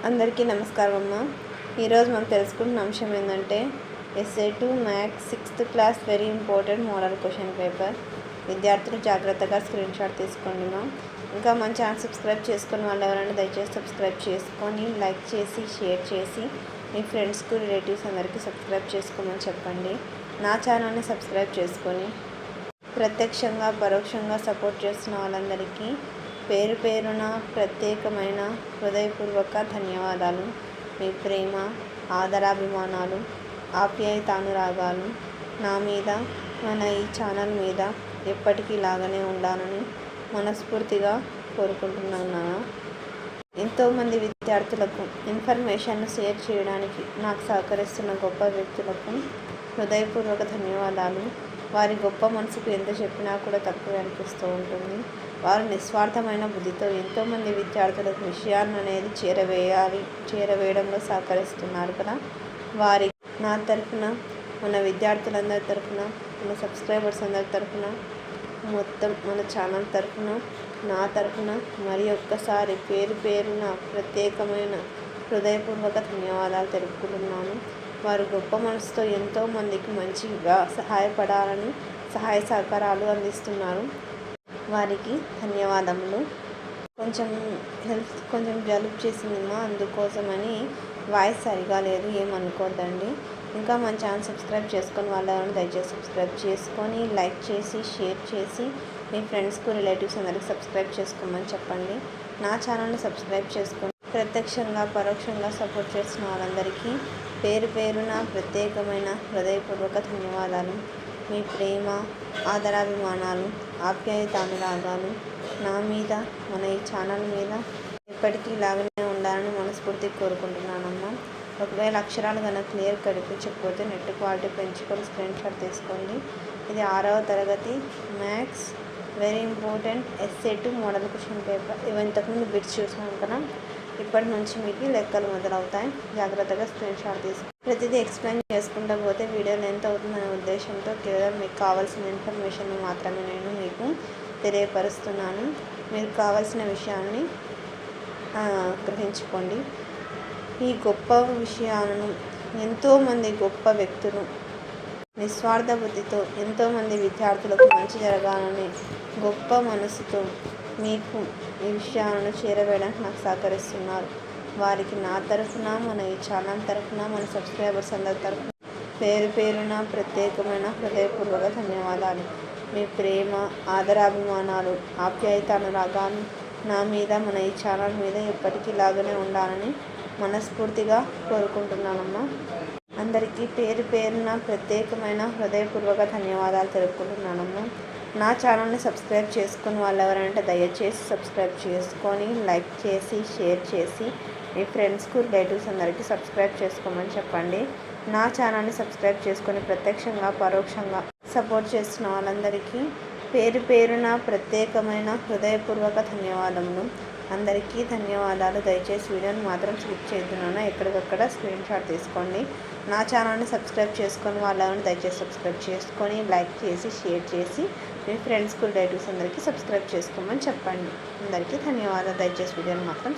అందరికీ నమస్కారం అమ్మ. ఈరోజు మనం తెలుసుకుంటున్న అంశం ఏంటంటే SA two maths 6th class very important model question paper. విద్యార్థులు జాగ్రత్తగా స్క్రీన్ షాట్ తీసుకోండి మా. ఇంకా మన ఛానల్ సబ్స్క్రైబ్ చేసుకుని వాళ్ళు ఎవరైనా దయచేసి సబ్స్క్రైబ్ చేసుకొని లైక్ చేసి షేర్ చేసి మీ ఫ్రెండ్స్కు రిలేటివ్స్ అందరికీ సబ్స్క్రైబ్ చేసుకోమని చెప్పండి. నా ఛానల్ని సబ్స్క్రైబ్ చేసుకొని ప్రత్యక్షంగా పరోక్షంగా సపోర్ట్ చేస్తున్న వాళ్ళందరికీ పేరు పేరున ప్రత్యేకమైన హృదయపూర్వక ధన్యవాదాలు. మీ ప్రేమ, ఆదరాభిమానాలు, ఆప్యాయతానురాగాలు నా మీద, మన ఈ ఛానల్ మీద ఎప్పటికీ ఇలాగనే ఉండాలని మనస్ఫూర్తిగా కోరుకుంటున్నాను. ఎంతోమంది విద్యార్థులకు ఇన్ఫర్మేషన్ను షేర్ చేయడానికి నాకు సహకరిస్తున్న గొప్ప వ్యక్తులకు హృదయపూర్వక ధన్యవాదాలు. వారి గొప్ప మనసుకు ఎంత చెప్పినా కూడా తక్కువ అనిపిస్తూ ఉంటుంది. వారు నిస్వార్థమైన బుద్ధితో ఎంతోమంది విద్యార్థులకు విషయాన్ని అనేది చేరవేయడంలో సహకరిస్తున్నారు కదా. వారి నా తరఫున, మన విద్యార్థులందరి తరఫున, మన సబ్స్క్రైబర్స్ అందరి తరఫున, మొత్తం మన ఛానల్ తరఫున, నా తరఫున మరి ఒక్కసారి పేరు పేరున ప్రత్యేకమైన హృదయపూర్వక ధన్యవాదాలు తెలుపుకుంటున్నాను. వారు గొప్ప మనసుతో ఎంతోమందికి మంచిగా సహాయపడాలని సహాయ సహకారాలు అందిస్తున్నారు. వారికి ధన్యవాదములు. కొంచెం జలుబు చేసిందమ్మా, అందుకోసమని వాయిస్ సరిగా లేదు, ఏమనుకోద్దండి. ఇంకా మన ఛానల్ సబ్స్క్రైబ్ చేసుకొని వాళ్ళని దయచేసి సబ్స్క్రైబ్ చేసుకొని లైక్ చేసి షేర్ చేసి మీ ఫ్రెండ్స్కు రిలేటివ్స్ అందరికీ సబ్స్క్రైబ్ చేసుకోమని చెప్పండి. నా ఛానల్ని సబ్స్క్రైబ్ చేసుకొని ప్రత్యక్షంగా పరోక్షంగా సపోర్ట్ చేస్తున్న వాళ్ళందరికీ పేరు పేరున ప్రత్యేకమైన హృదయపూర్వక ధన్యవాదాలు. మీ ప్రేమ, ఆదరాభిమానాలు, ఆప్యాయతానురాగాలు నా మీద, మన ఈ ఛానల్ మీద ఎప్పటికీ ఇలాగనే ఉండాలని మనస్ఫూర్తిగా కోరుకుంటున్నానమ్మా. ఒకవేళ అక్షరాలు కనుక క్లియర్ కనిపించకపోతే నెట్ క్వాలిటీ పెంచుకొని స్క్రీన్ షాట్ తీసుకోండి. ఇది 6వ తరగతి maths very important SA two model question paper. ఇవి ఇంతకుముందు బిట్స్ చూసాం కదా. ఇప్పటి నుంచి మీకు లెక్కలు మొదలవుతాయి. జాగ్రత్తగా స్క్రీన్ షాట్ తీసుకుని ప్రతిదీ ఎక్స్ప్లెయిన్ చేసుకుంటూ పోతే వీడియో లెంత్ అవుతుందనే ఉద్దేశంతో కేవలం మీకు కావాల్సిన ఇన్ఫర్మేషన్ మాత్రమే నేను మీకు తెలియపరుస్తున్నాను. మీకు కావాల్సిన విషయాన్ని గ్రహించుకోండి. ఈ గొప్ప విషయాలను ఎంతోమంది గొప్ప వ్యక్తులు నిస్వార్థ బుద్ధితో ఎంతోమంది విద్యార్థులకు మంచి జరగాలని గొప్ప మనసుతో మీకు ఈ విషయాలను చేరవేయడానికి నాకు సహకరిస్తున్నారు. వారికి నా తరఫున, మన ఈ ఛానల్ తరఫున, మన సబ్స్క్రైబర్స్ అందరి తరఫున పేరు పేరున ప్రత్యేకమైన హృదయపూర్వక ధన్యవాదాలు. మీ ప్రేమ, ఆదరాభిమానాలు, ఆప్యాయతానురాగాలు నా మీద, మన ఈ ఛానల్ మీద ఎప్పటికీ ఇలాగనే ఉండాలని మనస్ఫూర్తిగా కోరుకుంటున్నానమ్మా. అందరికీ పేరు పేరున ప్రత్యేకమైన హృదయపూర్వక ధన్యవాదాలు తెలుపుకుంటున్నానమ్మా. నా ఛానల్ని సబ్స్క్రైబ్ చేసుకుని వాళ్ళు ఎవరంటే దయచేసి సబ్స్క్రైబ్ చేసుకొని లైక్ చేసి షేర్ చేసి మీ ఫ్రెండ్స్కు రిలేటివ్స్ అందరికీ సబ్స్క్రైబ్ చేసుకోమని చెప్పండి. నా ఛానల్ని సబ్స్క్రైబ్ చేసుకొని ప్రత్యక్షంగా పరోక్షంగా సపోర్ట్ చేస్తున్న వాళ్ళందరికీ పేరు పేరున ప్రత్యేకమైన హృదయపూర్వక ధన్యవాదములు. అందరికీ ధన్యవాదాలు. దయచేసి వీడియోని మాత్రం స్కిప్ చేయొద్దునన్నా, ఎక్కడికక్కడ స్క్రీన్ షాట్ తీసుకోండి. నా ఛానల్ని సబ్స్క్రైబ్ చేసుకొని వాళ్ళని దయచేసి సబ్స్క్రైబ్ చేసుకొని లైక్ చేసి షేర్ చేసి మీ ఫ్రెండ్స్కు రిలేటివ్స్ అందరికీ సబ్స్క్రైబ్ చేసుకోమని చెప్పండి. అందరికీ ధన్యవాదాలు. దయచేసి వీడియోని మాత్రం